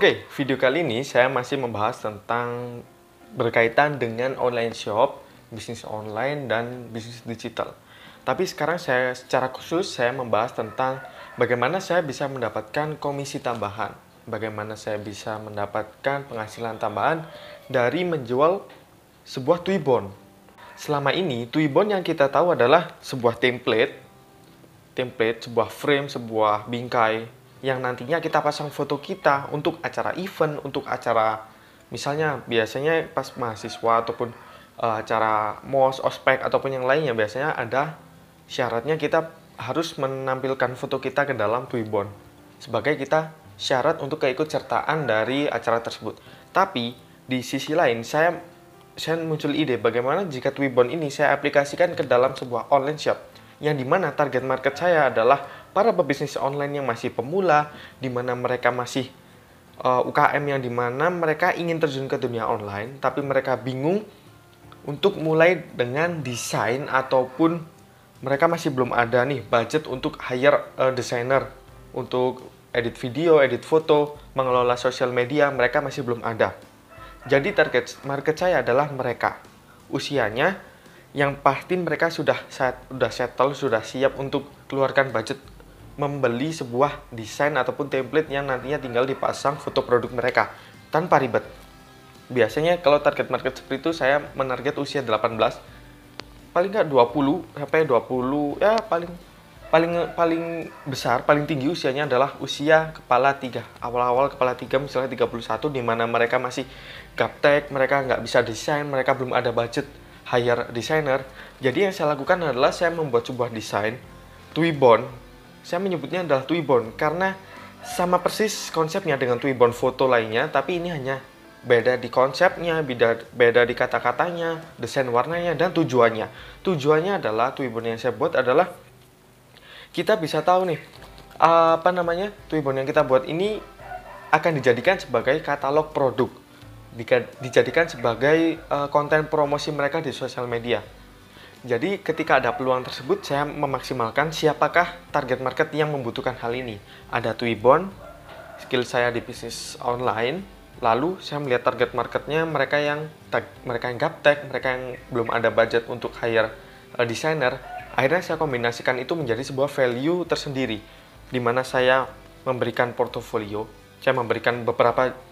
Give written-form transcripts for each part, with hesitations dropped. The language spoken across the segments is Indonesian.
Oke, video kali ini saya masih membahas tentang berkaitan dengan online shop, bisnis online, dan bisnis digital. Tapi sekarang saya secara khusus saya membahas tentang bagaimana saya bisa mendapatkan komisi tambahan, bagaimana saya bisa mendapatkan penghasilan tambahan dari menjual sebuah Twibbon. Selama ini Twibbon yang kita tahu adalah sebuah template, sebuah frame, sebuah bingkai yang nantinya kita pasang foto kita untuk acara event, untuk acara misalnya biasanya pas mahasiswa ataupun acara MOS, ospek ataupun yang lainnya biasanya ada syaratnya kita harus menampilkan foto kita ke dalam Twibbon sebagai kita syarat untuk keikutsertaan dari acara tersebut. Tapi di sisi lain saya muncul ide bagaimana jika Twibbon ini saya aplikasikan ke dalam sebuah online shop yang dimana target market saya adalah para pebisnis online yang masih pemula, di mana mereka masih UKM yang dimana mereka ingin terjun ke dunia online, tapi mereka bingung untuk mulai dengan desain ataupun mereka masih belum ada nih budget untuk hire desainer untuk edit video, edit foto, mengelola sosial media, mereka masih belum ada. Jadi target market saya adalah mereka. Usianya yang pasti mereka sudah settle, sudah siap untuk keluarkan budget membeli sebuah desain ataupun template yang nantinya tinggal dipasang foto produk mereka tanpa ribet. Biasanya kalau target market seperti itu saya menarget usia 18, paling nggak 20 sampai 20 ya paling besar, paling tinggi usianya adalah usia kepala 3. Awal-awal kepala 3 misalnya 31 di mana mereka masih gaptek, mereka nggak bisa desain, mereka belum ada budget hire designer. Jadi yang saya lakukan adalah saya membuat sebuah desain Twibbon. Saya menyebutnya adalah Twibbon karena sama persis konsepnya dengan Twibbon foto lainnya, tapi ini hanya beda di konsepnya, beda di kata-katanya, desain warnanya, dan tujuannya. Tujuannya adalah Twibbon yang saya buat adalah kita bisa tahu nih Twibbon yang kita buat ini akan dijadikan sebagai katalog produk, dijadikan sebagai konten promosi mereka di sosial media. Jadi ketika ada peluang tersebut, saya memaksimalkan siapakah target market yang membutuhkan hal ini. Ada Twibbon, skill saya di bisnis online, lalu saya melihat target marketnya mereka yang gaptek, mereka yang belum ada budget untuk hire desainer. Akhirnya saya kombinasikan itu menjadi sebuah value tersendiri, di mana saya memberikan portofolio. Saya memberikan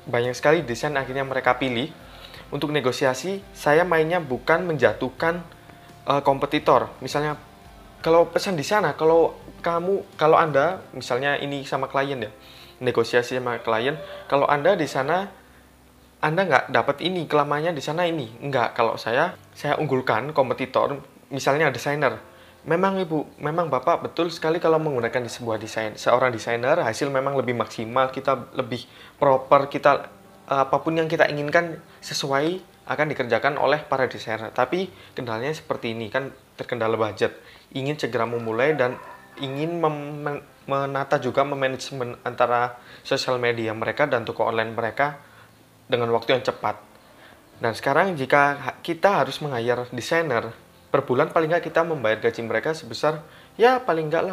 banyak sekali desain akhirnya mereka pilih. Untuk negosiasi, saya mainnya bukan menjatuhkan kompetitor. Misalnya, kalau pesan di sana, kalau Anda, misalnya ini sama klien ya, negosiasi sama klien, kalau Anda di sana, Anda nggak dapat ini, kelamannya di sana ini. Nggak, kalau saya unggulkan kompetitor, misalnya desainer. Memang Ibu, memang Bapak betul sekali kalau menggunakan di sebuah desain. Seorang desainer hasil memang lebih maksimal, kita lebih proper, kita apapun yang kita inginkan sesuai akan dikerjakan oleh para desainer. Tapi kendalanya seperti ini, kan terkendala budget. Ingin segera memulai dan ingin menata juga memanajemen antara sosial media mereka dan toko online mereka dengan waktu yang cepat. Dan sekarang jika kita harus meng-hire desainer, per bulan paling nggak kita membayar gaji mereka sebesar ya paling nggak lah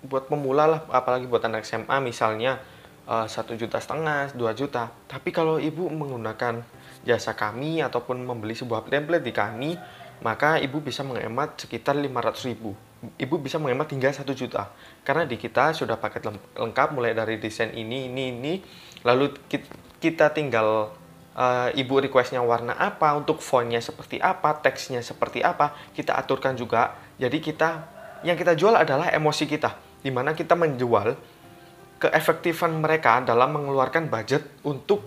buat pemula lah, apalagi buat anak SMA misalnya 1,5 juta, 2 juta. Tapi kalau Ibu menggunakan jasa kami ataupun membeli sebuah template di kami, maka Ibu bisa menghemat sekitar 500.000. Ibu bisa menghemat hingga 1 juta karena di kita sudah paket lengkap mulai dari desain ini, lalu kita tinggal Ibu requestnya warna apa, untuk fontnya seperti apa, teksnya seperti apa, kita aturkan juga. Jadi yang kita jual adalah emosi kita, di mana kita menjual keefektifan mereka dalam mengeluarkan budget untuk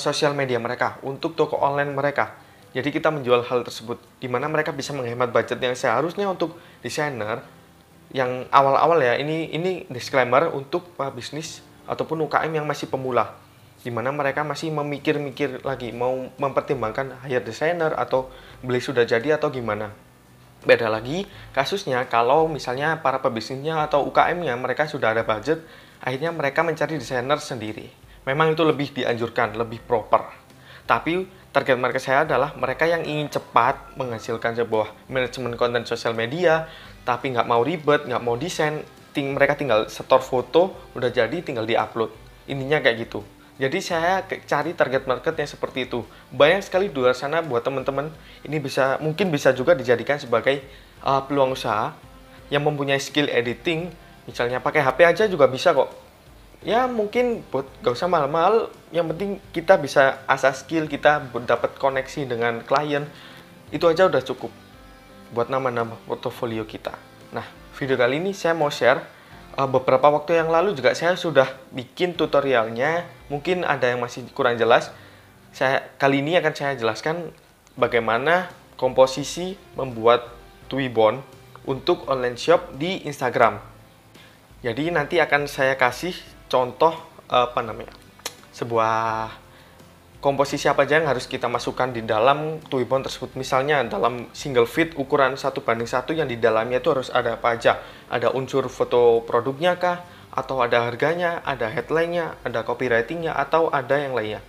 sosial media mereka, untuk toko online mereka. Jadi kita menjual hal tersebut, di mana mereka bisa menghemat budget yang seharusnya untuk desainer yang awal-awal ya. Ini disclaimer untuk bisnis ataupun UKM yang masih pemula, di mana mereka masih memikir-mikir lagi mau mempertimbangkan hire designer atau beli sudah jadi atau gimana. Beda lagi kasusnya kalau misalnya para pebisnisnya atau UKM-nya mereka sudah ada budget, akhirnya mereka mencari desainer sendiri. Memang itu lebih dianjurkan, lebih proper. Tapi target market saya adalah mereka yang ingin cepat menghasilkan sebuah manajemen konten sosial media, tapi nggak mau ribet, nggak mau desain, mereka tinggal setor foto, udah jadi tinggal diupload. Intinya kayak gitu. Jadi saya cari target market yang seperti itu. Banyak sekali di luar sana buat teman-teman, ini mungkin bisa juga dijadikan sebagai peluang usaha yang mempunyai skill editing, misalnya pakai HP aja juga bisa kok. Ya mungkin buat gak usah mahal-mahal, yang penting kita bisa asah skill kita, dapat koneksi dengan klien, itu aja udah cukup buat nama-nama portofolio kita. Nah, video kali ini saya mau share, beberapa waktu yang lalu juga saya sudah bikin tutorialnya, mungkin ada yang masih kurang jelas. Kali ini akan saya jelaskan bagaimana komposisi membuat Twibbon untuk online shop di Instagram. Jadi nanti akan saya kasih contoh sebuah komposisi apa aja yang harus kita masukkan di dalam Twibbon tersebut. Misalnya dalam single feed ukuran 1:1 yang di dalamnya itu harus ada apa aja. Ada unsur foto produknya kah? Atau ada harganya, ada headline-nya, ada copywriting-nya, atau ada yang lainnya.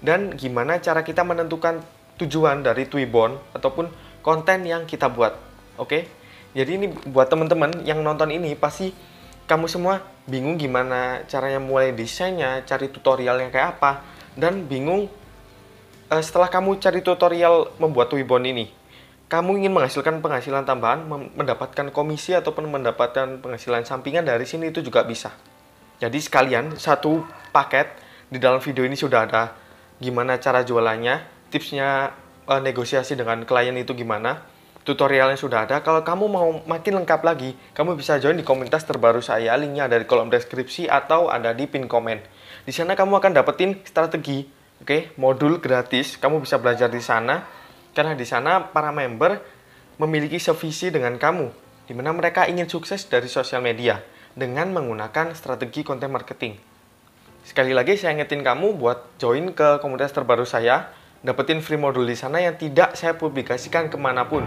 Dan gimana cara kita menentukan tujuan dari Twibbon ataupun konten yang kita buat. Oke? Jadi ini buat teman-teman yang nonton ini pasti kamu semua bingung gimana caranya mulai desainnya, cari tutorialnya kayak apa, dan bingung setelah kamu cari tutorial membuat Twibbon ini, kamu ingin menghasilkan penghasilan tambahan, mendapatkan komisi ataupun mendapatkan penghasilan sampingan dari sini, itu juga bisa. Jadi sekalian satu paket di dalam video ini sudah ada gimana cara jualannya, tipsnya negosiasi dengan klien itu gimana. Tutorialnya sudah ada. Kalau kamu mau makin lengkap lagi, kamu bisa join di komunitas terbaru saya. Linknya ada di kolom deskripsi atau ada di pin komen. Di sana kamu akan dapetin strategi, modul gratis. Kamu bisa belajar di sana. Karena di sana para member memiliki sevisi dengan kamu, di mana mereka ingin sukses dari sosial media dengan menggunakan strategi konten marketing. Sekali lagi saya ingetin kamu buat join ke komunitas terbaru saya. Dapetin free modul di sana yang tidak saya publikasikan kemanapun.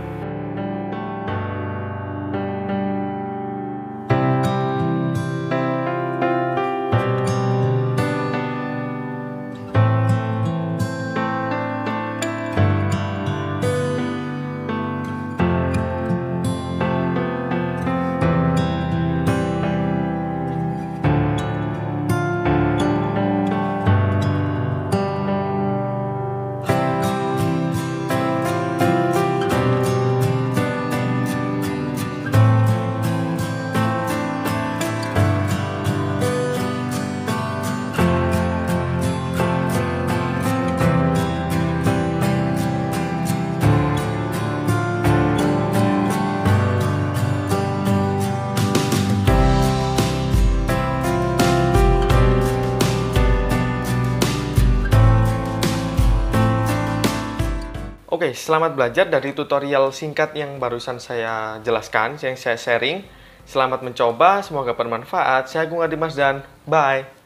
Oke, selamat belajar dari tutorial singkat yang barusan saya jelaskan, yang saya sharing. Selamat mencoba, semoga bermanfaat. Saya Agung Adimas dan bye!